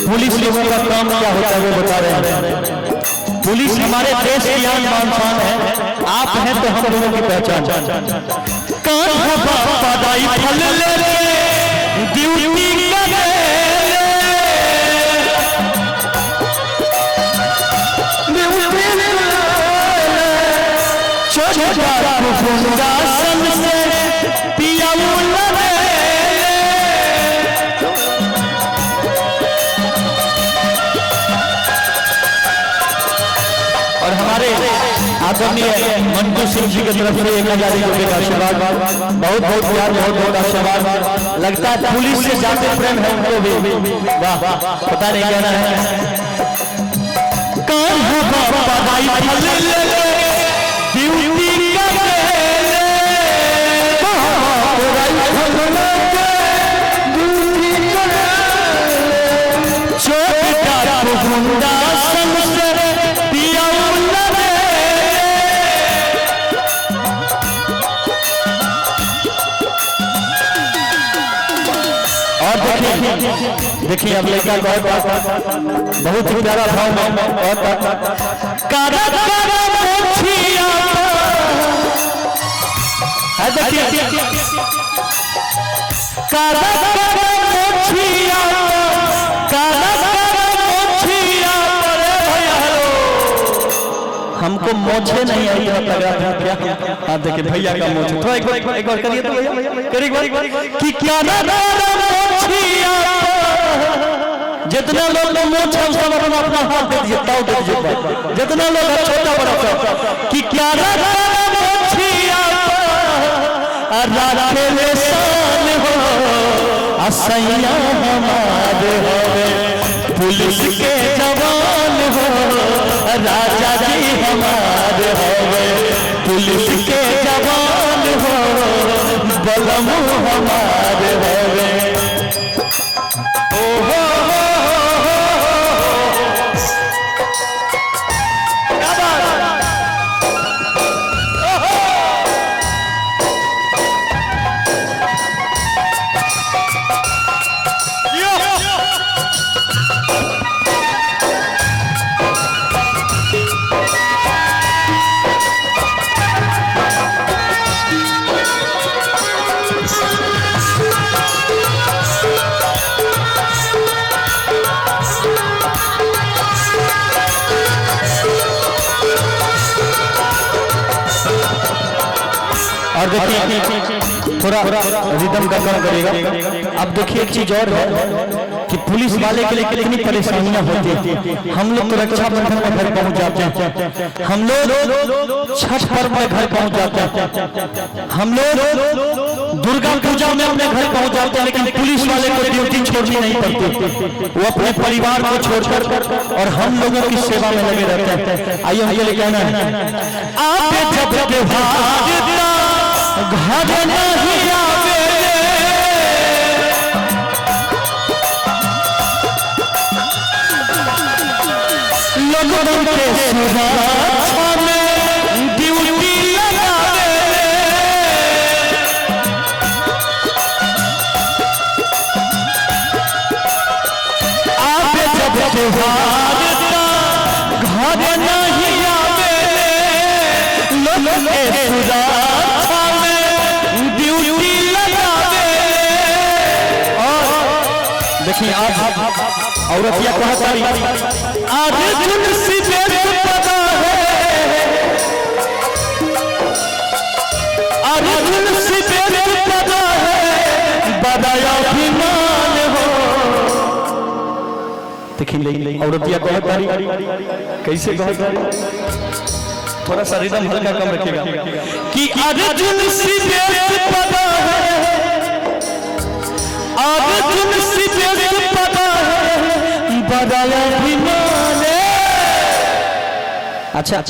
Police लोगों का काम क्या होता है वो बता रहे हैं। पुलिस हमारे देश की आन बान शान है, आप हैं तो हम लोगों की पहचान। और हमारे आदरणीय मंटू सिंह जी की तरफ से 1000 रुपये का आशीर्वाद, बहुत बहुत प्यार, बहुत बहुत आशीर्वाद। लगता है पुलिस से ज्यादा प्रेम है उनको भी। वाह, पता नहीं कहना है। और देखिए अब लड़का बहुत ही प्यारा भाव में और हमको मोछे नहीं आई लग रहा था क्या। हाँ देखिए भैया का मोछे थोड़ा एक बार करिए तो भैया करिए कि क्या जितना लोग मोछ है सब अपना अपना हाथ दे दीजिए, ताऊ दे दीजिए। जितना लोग है छोटा बड़ा सब कि क्या असैया हमारे होवे पुलिस के जवान हो, राजा जी हमारे होवे पुलिस के जवान हो, बलम हमारे होवे। ओहो और देखिए थोड़ा रिदम का काम करेगा। अब देखिए एक चीज और है कि पुलिस वाले के लिए कितनी परेशानियां होती है। हम लोग रक्षाबंधन में घर पहुंच जाते हैं, हम लोग छठ पर्व में घर पहुंच जाते हैं, हम लोग दुर्गा पूजा में अपने घर पहुंच जाते हैं, लेकिन पुलिस वाले को ड्यूटी छोड़नी नहीं पड़ती। वो अपने परिवार को छोड़कर और हम लोगों की सेवा में लगे रहते हैं। आइए हम ये कहना है, आप जब घर नहीं आवे लोगों के सुरक्षा में ड्यूटी लगावे, आप जब त्योहार घर नहीं आवे लोगों के सुरक्षा देखिए। आप औरतिया कहता आज तुलसी पता है, आज तुलसी पता है बदाया अभिमान हो। देखिए औरतिया कहता कैसे कहता, थोड़ा सा रिदम हल्का कम रखिएगा कि आज तुलसी पता है, आज तुलसी पता है बदाया अभिमान। अच्छा